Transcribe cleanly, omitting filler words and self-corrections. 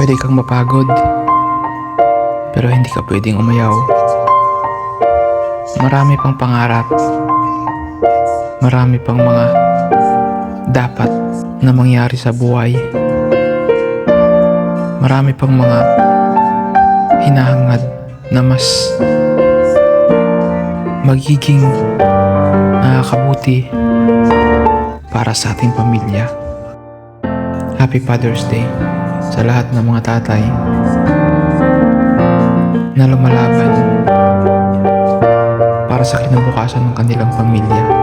Pwede kang mapagod, pero hindi ka pwedeng umayaw. Marami pang pangarap, marami pang mga dapat na mangyari sa buhay. Marami pang mga hinahangad na mas magiging nakakabuti para sa ating pamilya. Happy Father's Day sa lahat ng mga tatay na lumalaban para sa kinabukasan ng kanilang pamilya.